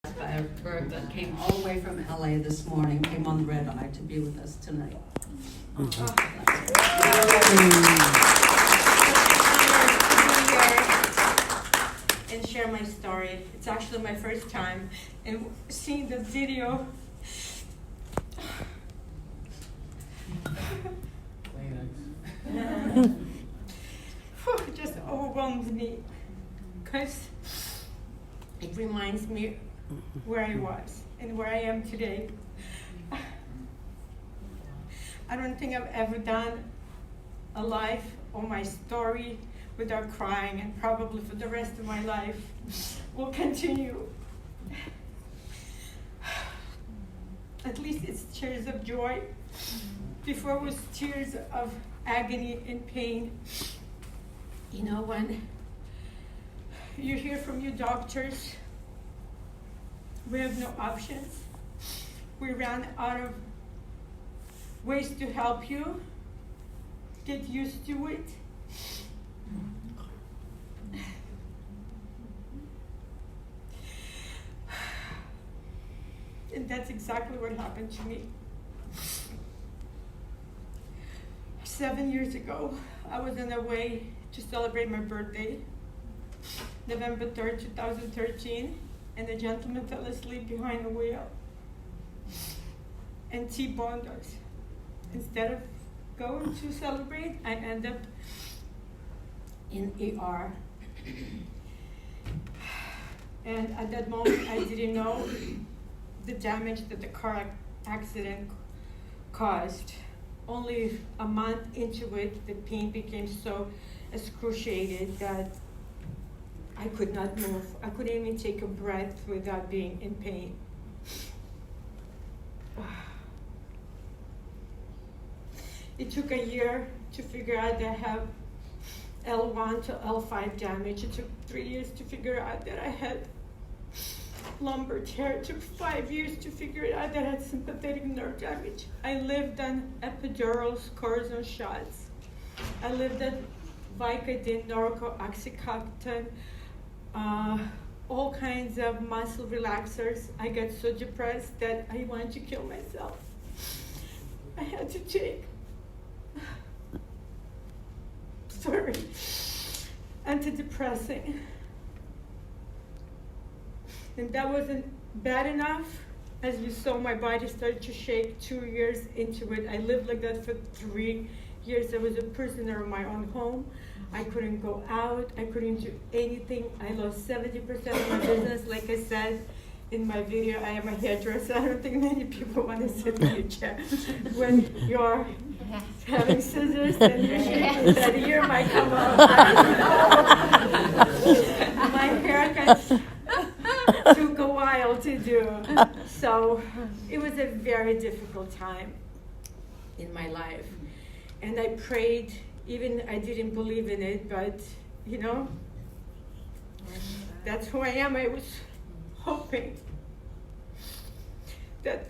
that came all the way from LA this morning, came on the red eye to be with us tonight. And share my story. It's actually my first time, and seeing the video just overwhelms me, because it reminds me where I was and where I am today. I don't think I've ever done a life or my story without crying, and probably for the rest of my life will continue. At least it's tears of joy. Before it was tears of agony and pain. You know, when you hear from your doctors, we have no options. We ran out of ways to help you. Get used to it. And that's exactly what happened to me. 7 years ago, I was on the way to celebrate my birthday, November 3rd, 2013, and a gentleman fell asleep behind the wheel and T-boned us. Instead of going to celebrate, I ended up in ER. And at that moment, I didn't know the damage that the car accident caused. Only a month into it, the pain became so excruciating that I could not move. I couldn't even take a breath without being in pain. It took a year to figure out that I have L1 to L5 damage. It took 3 years to figure out that I had lumbar tear. It took 5 years to figure it out that I had sympathetic nerve damage. I lived on epidurals, cortisone shots. I lived on Vicodin, Norco, Oxycontin, all kinds of muscle relaxers. I got so depressed that I wanted to kill myself. I had to take antidepressant. And that wasn't bad enough. As you saw, my body started to shake 2 years into it. I lived like that for 3 years. I was a prisoner of my own home. I couldn't go out. I couldn't do anything. I lost 70% of my business. Like I said in my video, I am a hairdresser. I don't think many people want to sit in your chair. When you're having scissors, then usually that ear might come up. My haircut took a while to do. So it was a very difficult time in my life. And I prayed, even I didn't believe in it, but you know, that's who I am. I was hoping that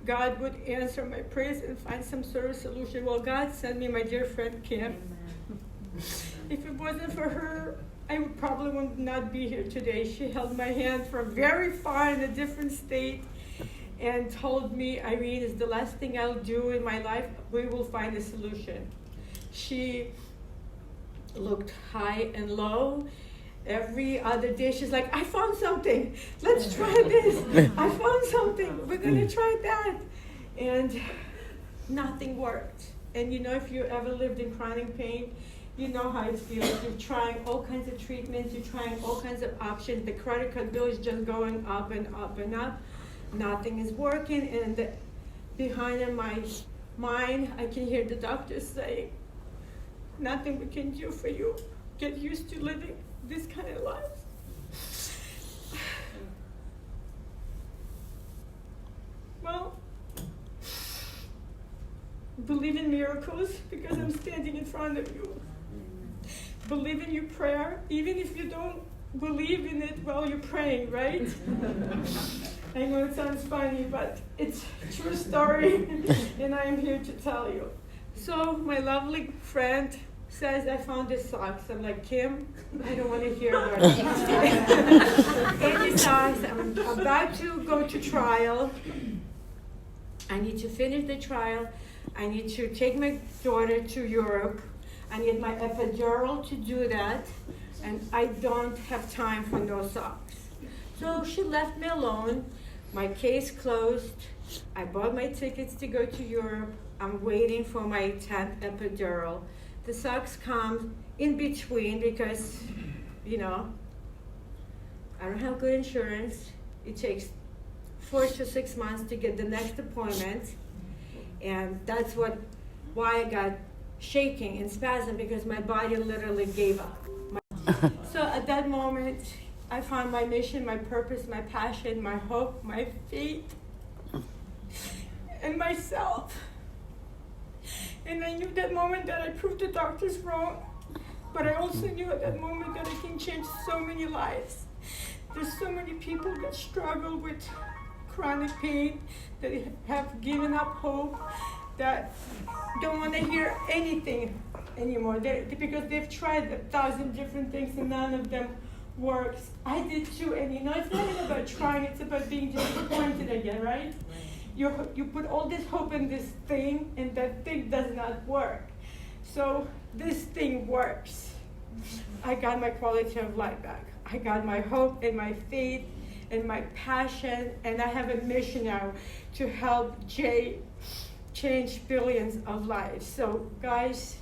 God would answer my prayers and find some sort of solution. Well, God sent me my dear friend Kim. If it wasn't for her, I would probably not be here today. She held my hand from very far in a different state and told me, Irene, it's the last thing I'll do in my life. We will find a solution. She looked high and low. Every other day, she's like, I found something. Let's try this. I found something. We're going to try that. And nothing worked. And you know, if you ever lived in chronic pain, you know how it feels. You're trying all kinds of treatments. You're trying all kinds of options. The credit card bill is just going up and up and up. Nothing is working. And behind in my mind, I can hear the doctors saying, nothing we can do for you. Get used to living this kind of life. Well, believe in miracles because I'm standing in front of you. Believe in your prayer, even if you don't believe in it while you're praying, right? I know it sounds funny, but it's a true story, and I am here to tell you. So my lovely friend says I found the socks. I'm like, Kim, I don't want to hear about it. Any socks. I'm about to go to trial. I need to finish the trial. I need to take my daughter to Europe. I need my epidural to do that. And I don't have time for no socks. So she left me alone. My case closed. I bought my tickets to go to Europe. I'm waiting for my 10th epidural. The socks come in between because, you know, I don't have good insurance. It takes 4 to 6 months to get the next appointment. And that's why I got shaking and spasm, because my body literally gave up. So at that moment, I found my mission, my purpose, my passion, my hope, my faith, and myself. And I knew that moment that I proved the doctors wrong, but I also knew at that moment that I can change so many lives. There's so many people that struggle with chronic pain, that have given up hope, that don't want to hear anything anymore, because they've tried 1,000 different things and none of them works. I did too, and you know, it's not even about trying, it's about being disappointed again, right? You put all this hope in this thing, and that thing does not work. So this thing works. I got my quality of life back. I got my hope and my faith and my passion, and I have a mission now to help Jay change billions of lives. So guys,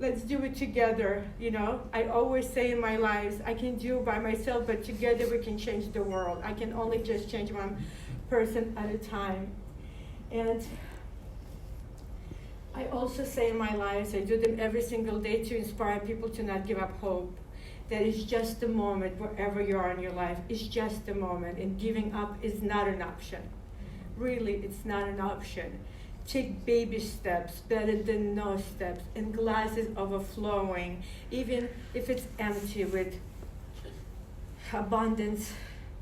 let's do it together. You know, I always say in my lives, I can do it by myself, but together we can change the world. I can only just change one person at a time. And I also say in my lives, I do them every single day to inspire people to not give up hope. That it's just a moment wherever you are in your life. It's just a moment, and giving up is not an option. Really, it's not an option. Take baby steps, better than no steps, and glasses overflowing, even if it's empty, with abundance.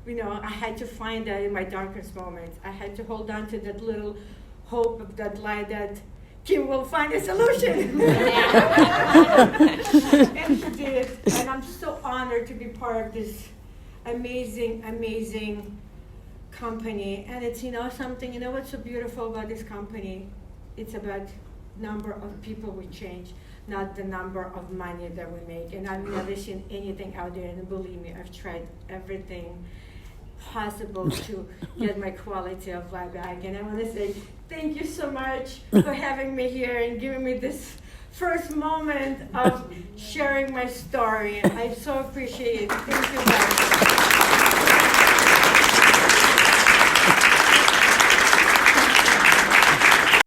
You know, I had to find that in my darkest moments. I had to hold on to that little hope of that light that Kim will find a solution. And she did. And I'm so honored to be part of this amazing, amazing company. And it's, you know, something, you know what's so beautiful about this company? It's about number of people we change, not the number of money that we make. And I've never seen anything out there, and believe me, I've tried everything possible to get my quality of life back. And I want to say thank you so much for having me here and giving me this first moment of sharing my story. I so appreciate it. Thank you guys.